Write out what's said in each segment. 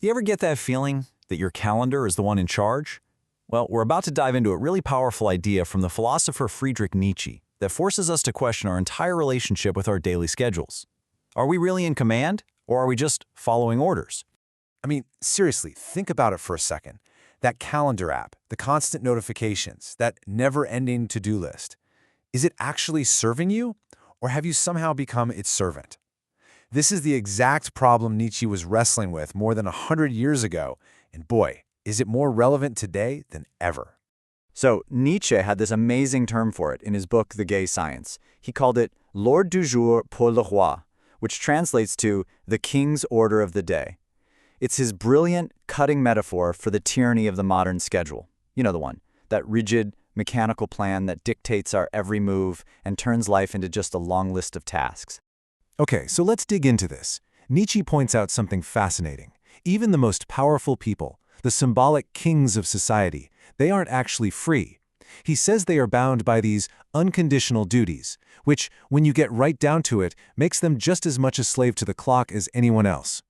You ever get that feeling that your calendar is the one in charge? Well, we're about to dive into a really powerful idea from the philosopher Friedrich Nietzsche that forces us to question our entire relationship with our daily schedules. Are we really in command, or are we just following orders? I mean, seriously, think about it for a second. That calendar app, the constant notifications, that never-ending to-do list. Is it actually serving you, or have you somehow become its servant? This is the exact problem Nietzsche was wrestling with more than 100 years ago, and boy, is it more relevant today than ever. So Nietzsche had this amazing term for it in his book, The Gay Science. He called it l'ordre du jour pour le roi, which translates to the king's order of the day. It's his brilliant, cutting metaphor for the tyranny of the modern schedule. You know the one, that rigid, mechanical plan that dictates our every move and turns life into just a long list of tasks. Okay, so let's dig into this. Nietzsche points out something fascinating. Even the most powerful people, the symbolic kings of society, they aren't actually free. He says they are bound by these unconditional duties, which, when you get right down to it, makes them just as much a slave to the clock as anyone else.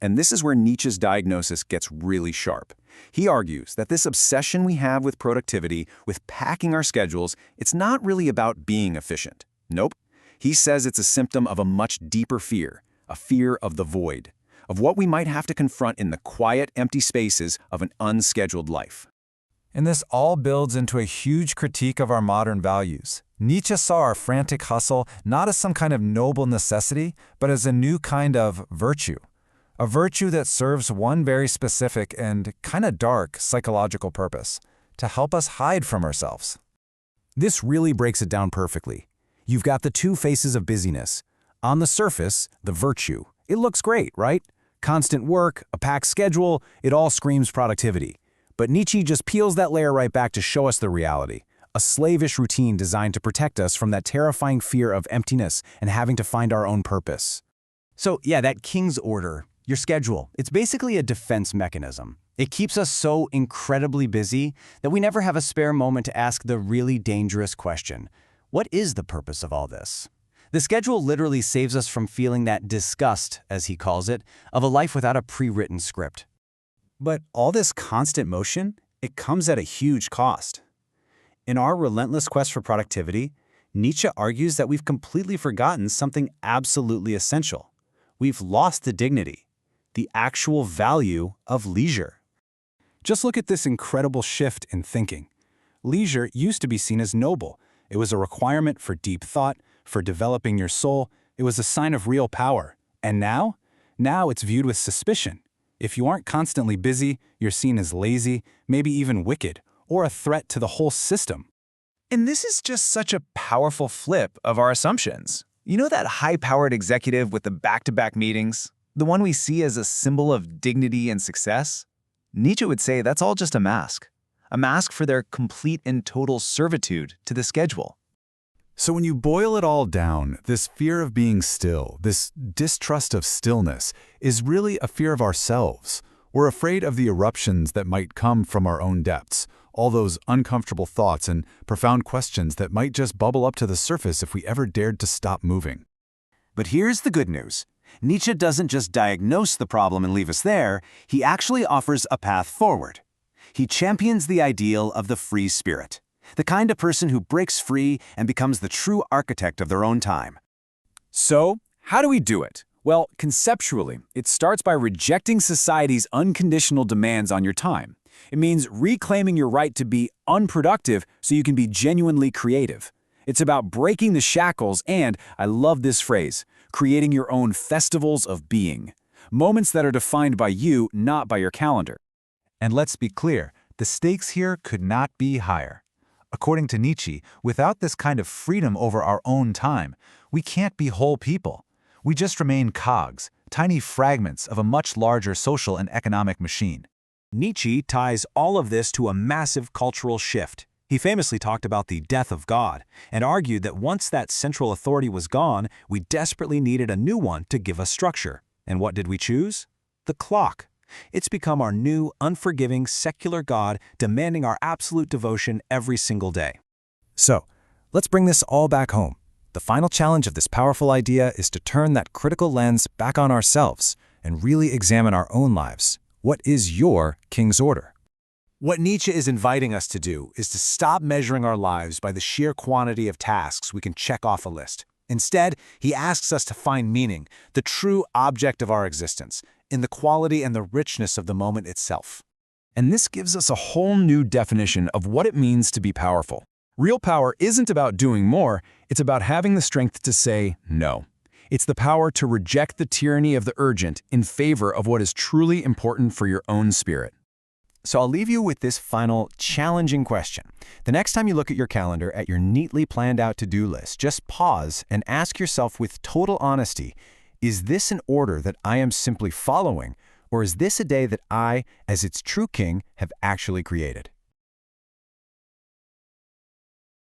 And this is where Nietzsche's diagnosis gets really sharp. He argues that this obsession we have with productivity, with packing our schedules, it's not really about being efficient. Nope. He says it's a symptom of a much deeper fear, a fear of the void, of what we might have to confront in the quiet, empty spaces of an unscheduled life. And this all builds into a huge critique of our modern values. Nietzsche saw our frantic hustle not as some kind of noble necessity, but as a new kind of virtue. A virtue that serves one very specific and kind of dark psychological purpose, to help us hide from ourselves. This really breaks it down perfectly. You've got the two faces of busyness. On the surface, the virtue. It looks great, right? Constant work, a packed schedule, it all screams productivity. But Nietzsche just peels that layer right back to show us the reality. A slavish routine designed to protect us from that terrifying fear of emptiness and having to find our own purpose. So yeah, that king's order, your schedule, it's basically a defense mechanism. It keeps us so incredibly busy that we never have a spare moment to ask the really dangerous question. What is the purpose of all this? The schedule literally saves us from feeling that disgust, as he calls it, of a life without a pre-written script. But all this constant motion, it comes at a huge cost. In our relentless quest for productivity, Nietzsche argues that we've completely forgotten something absolutely essential. We've lost the dignity, the actual value of leisure. Just look at this incredible shift in thinking. Leisure used to be seen as noble. It was a requirement for deep thought, for developing your soul. It was a sign of real power. And now? Now it's viewed with suspicion. If you aren't constantly busy, you're seen as lazy, maybe even wicked, or a threat to the whole system. And this is just such a powerful flip of our assumptions. You know that high-powered executive with the back-to-back meetings? The one we see as a symbol of dignity and success? Nietzsche would say that's all just a mask for their complete and total servitude to the schedule. So when you boil it all down, this fear of being still, this distrust of stillness, is really a fear of ourselves. We're afraid of the eruptions that might come from our own depths, all those uncomfortable thoughts and profound questions that might just bubble up to the surface if we ever dared to stop moving. But here's the good news. Nietzsche doesn't just diagnose the problem and leave us there, he actually offers a path forward. He champions the ideal of the free spirit, the kind of person who breaks free and becomes the true architect of their own time. So, how do we do it? Well, conceptually, it starts by rejecting society's unconditional demands on your time. It means reclaiming your right to be unproductive so you can be genuinely creative. It's about breaking the shackles and, I love this phrase, creating your own festivals of being. Moments that are defined by you, not by your calendar. And let's be clear, the stakes here could not be higher. According to Nietzsche, without this kind of freedom over our own time, we can't be whole people. We just remain cogs, tiny fragments of a much larger social and economic machine. Nietzsche ties all of this to a massive cultural shift. He famously talked about the death of God and argued that once that central authority was gone, we desperately needed a new one to give us structure. And what did we choose? The clock. It's become our new, unforgiving, secular God demanding our absolute devotion every single day. So, let's bring this all back home. The final challenge of this powerful idea is to turn that critical lens back on ourselves and really examine our own lives. What is your King's Order? What Nietzsche is inviting us to do is to stop measuring our lives by the sheer quantity of tasks we can check off a list. Instead, he asks us to find meaning, the true object of our existence, in the quality and the richness of the moment itself. And this gives us a whole new definition of what it means to be powerful. Real power isn't about doing more, it's about having the strength to say no. It's the power to reject the tyranny of the urgent in favor of what is truly important for your own spirit. So I'll leave you with this final challenging question. The next time you look at your calendar at your neatly planned out to-do list, just pause and ask yourself with total honesty, is this an order that I am simply following, or is this a day that I, as its true king, have actually created?